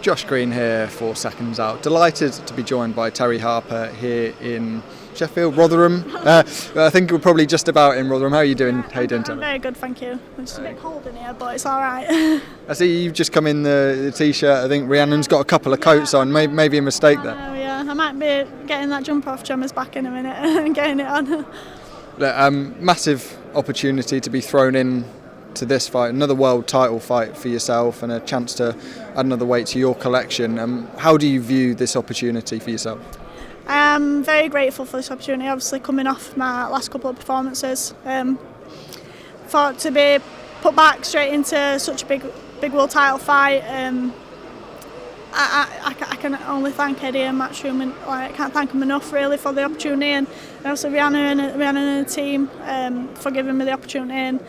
Josh Green here for Seconds Out. Delighted to be joined by Terri Harper here in Sheffield, Rotherham. I think we're probably just about in Rotherham. How are you doing? How you doing, Terri? I'm very good, thank you. It's just a bit cold in here, but it's all right. I see you've just come in the t-shirt. I think Rhiannon's got a couple of coats on. Maybe a mistake there. Oh yeah, I might be getting that jumper off Gemma's back in a minute and getting it on. Look, massive opportunity to be thrown in to this fight, another world title fight for yourself and a chance to add another weight to your collection. How do you view this opportunity for yourself? I am very grateful for this opportunity, obviously coming off my last couple of performances. For to be put back straight into such a big world title fight, I can only thank Eddie and Matchroom, and I can't thank them enough really for the opportunity, and also Rhiannon and the team for giving me the opportunity.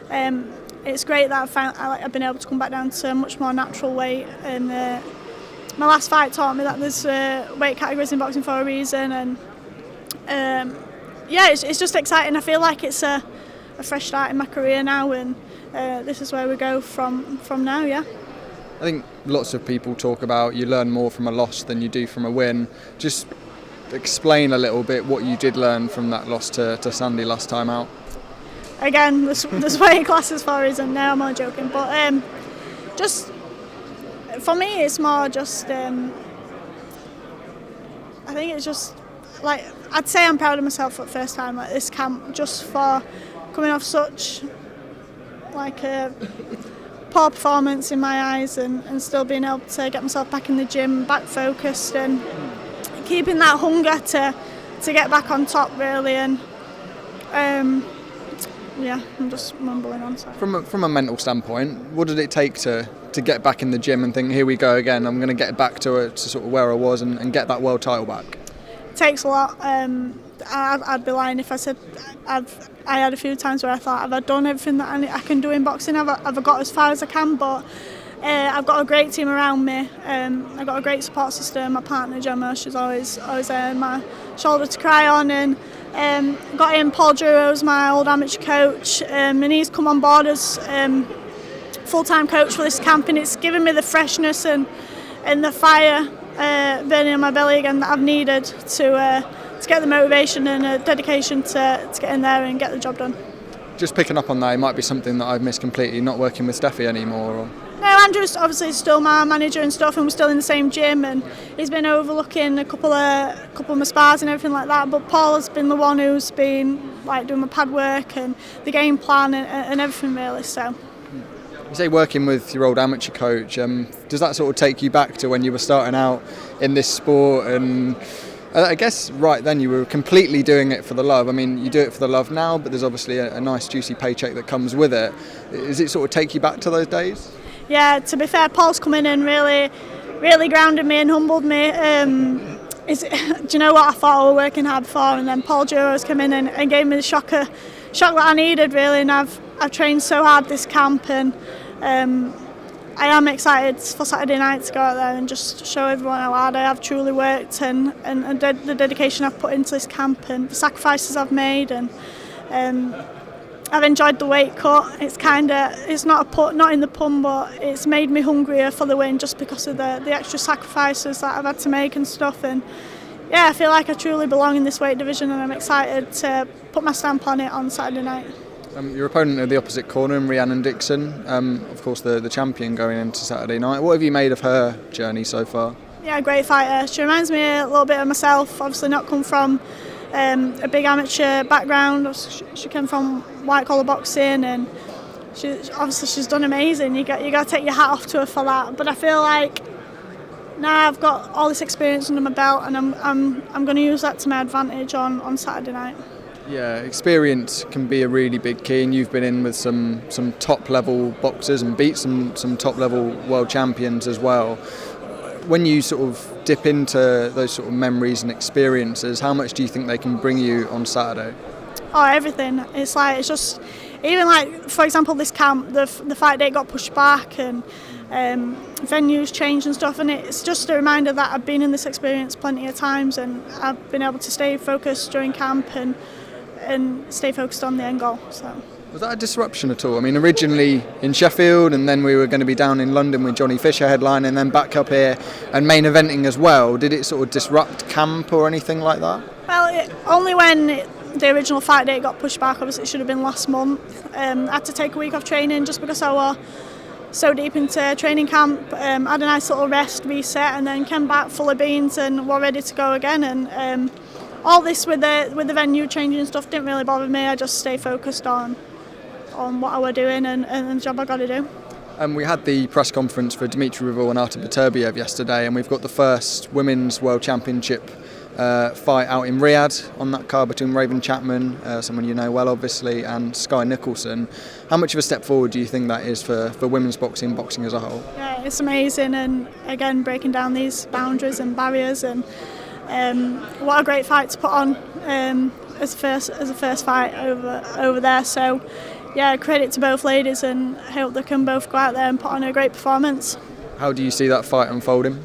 And it's great that I've been able to come back down to a much more natural weight, and my last fight taught me that there's weight categories in boxing for a reason, and it's just exciting. I feel like it's a fresh start in my career now, and this is where we go from now. Yeah. I think lots of people talk about you learn more from a loss than you do from a win. Just explain a little bit what you did learn from that loss to Sandy last time out. Again, there's weight classes for a reason. No, I'm only joking. But just for me, it's more just. I think it's just like I'd say I'm proud of myself for the first time at this camp, just for coming off such like a poor performance in my eyes, and still being able to get myself back in the gym, back focused, and keeping that hunger to get back on top really. And I'm just mumbling on. Sorry. From a mental standpoint, what did it take to get back in the gym and think, here we go again, I'm going to get back to sort of where I was and get that world title back? It takes a lot. I'd be lying if I said I had a few times where I thought, have I done everything that I can do in boxing? Have I got as far as I can? But I've got a great team around me. I've got a great support system. My partner Gemma, she's always there, my shoulder to cry on, and got in Paul Dubois, my old amateur coach, and he's come on board as full-time coach for this camp, and it's given me the freshness and the fire burning in my belly again that I've needed to get the motivation and dedication to get in there and get the job done. Just picking up on that, it might be something that I've missed completely, not working with Steffi anymore. Or... No, Andrew's obviously still my manager and stuff, and we're still in the same gym, and he's been overlooking a couple of my spars and everything like that. But Paul has been the one who's been like doing my pad work and the game plan and everything really. So. You say working with your old amateur coach, does that sort of take you back to when you were starting out in this sport? And I guess right then you were completely doing it for the love. I mean, you do it for the love now, but there's obviously a nice juicy paycheck that comes with it. Does it sort of take you back to those days? Yeah, to be fair, Paul's come in and really grounded me and humbled me. Do you know what? I thought I was working hard before, and then Paul Dubois came in and gave me the shock that I needed really, and I've trained so hard this camp, and I am excited for Saturday night to go out there and just show everyone how hard I have truly worked, and the dedication I've put into this camp and the sacrifices I've made, and I've enjoyed the weight cut. It's not in the pun, but it's made me hungrier for the win just because of the extra sacrifices that I've had to make and stuff. And yeah, I feel like I truly belong in this weight division, and I'm excited to put my stamp on it on Saturday night. Your opponent in the opposite corner, Rhiannon Dixon, of course the champion going into Saturday night. What have you made of her journey so far? Yeah, great fighter. She reminds me a little bit of myself. Obviously not come from a big amateur background. She came from white collar boxing, and she's done amazing. You got to take your hat off to her for that. But I feel like now I've got all this experience under my belt, and I'm going to use that to my advantage on Saturday night. Yeah, experience can be a really big key, and you've been in with some top level boxers and beat some top level world champions as well. When you sort of dip into those sort of memories and experiences, how much do you think they can bring you on Saturday? Oh, everything. It's just even like, for example, this camp, the fight date got pushed back, and venues changed and stuff, and it's just a reminder that I've been in this experience plenty of times, and I've been able to stay focused during camp and stay focused on the end goal. So Was that a disruption at all? I mean, originally in Sheffield, and then we were going to be down in London with Johnny Fisher headline, and then back up here and main eventing as well. Did it sort of disrupt camp or anything like that? Well, only when the original fight date got pushed back. Obviously, it should have been last month. I had to take a week off training just because I was so deep into training camp. Had a nice little rest, reset, and then came back full of beans and were ready to go again. And all this with the venue changing and stuff didn't really bother me. I just stay focused on what I were doing and the job I got to do. We had the press conference for Dimitri Bivol and Artur Beterbiev yesterday, and we've got the first Women's World Championship fight out in Riyadh on that card between Raven Chapman, someone you know well obviously, and Skye Nicholson. How much of a step forward do you think that is for women's boxing as a whole? Yeah, it's amazing, and again breaking down these boundaries and barriers, and what a great fight to put on as a first fight over there. So yeah, credit to both ladies, and hope they can both go out there and put on a great performance. How do you see that fight unfolding?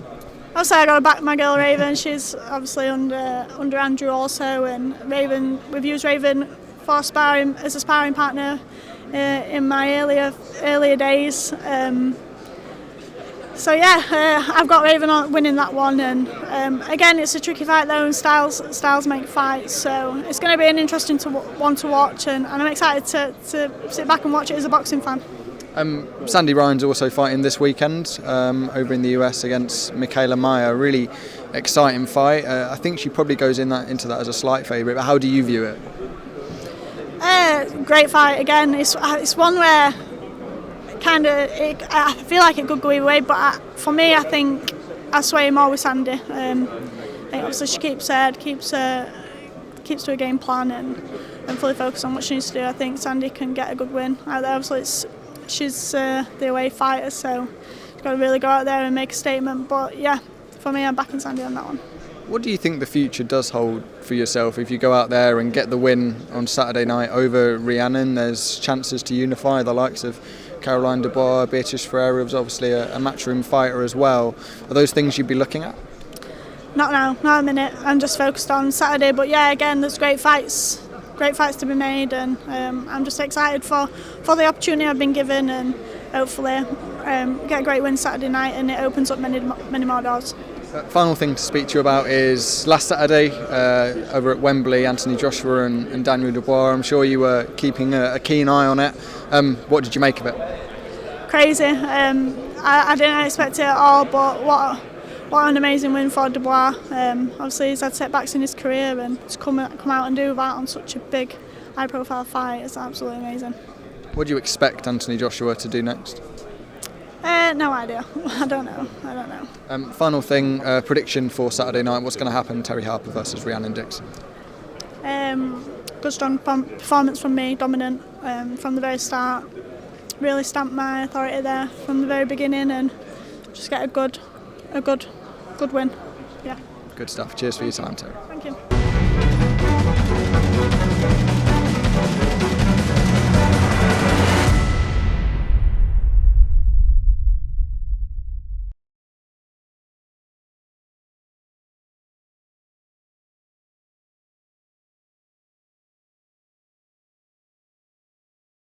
Obviously, I got to back my girl Raven. She's obviously under Andrew also, and Raven. We've used Raven for sparring as a sparring partner in my earlier days. So yeah, I've got Raven winning that one, and again, it's a tricky fight though, and styles make fights. So it's going to be an interesting one to watch, and I'm excited to sit back and watch it as a boxing fan. Sandy Ryan's also fighting this weekend over in the US against Michaela Mayer. Really exciting fight. I think she probably goes into that as a slight favourite, but how do you view it? Great fight again. It's one where I feel like it could go either way, but for me, I think I sway more with Sandy. I think obviously she keeps to a game plan and fully focused on what she needs to do. I think Sandy can get a good win out there. Obviously, she's the away fighter, so she's got to really go out there and make a statement. But yeah, for me, I'm backing Sandy on that one. What do you think the future does hold for yourself if you go out there and get the win on Saturday night over Rhiannon? There's chances to unify the likes of Caroline Dubois, Beatrice Ferreira was obviously a matchroom fighter as well. Are those things you'd be looking at? Not now, not a minute. I'm just focused on Saturday. But yeah, again, there's great fights to be made, and I'm just excited for the opportunity I've been given, and hopefully get a great win Saturday night, and it opens up many more doors. Final thing to speak to you about is last Saturday over at Wembley, Anthony Joshua and Daniel Dubois. I'm sure you were keeping a keen eye on it. What did you make of it? Crazy. I didn't expect it at all, but what an amazing win for Dubois. Obviously he's had setbacks in his career, and to come out and do that on such a big, high-profile fight is absolutely amazing. What do you expect Anthony Joshua to do next? No idea. I don't know. Final thing, prediction for Saturday night. What's going to happen? Terri Harper versus Rhiannon Dixon. Good strong performance from me, dominant from the very start. Really stamped my authority there from the very beginning, and just get a good win. Yeah. Good stuff. Cheers for your time, Terri. Thank you.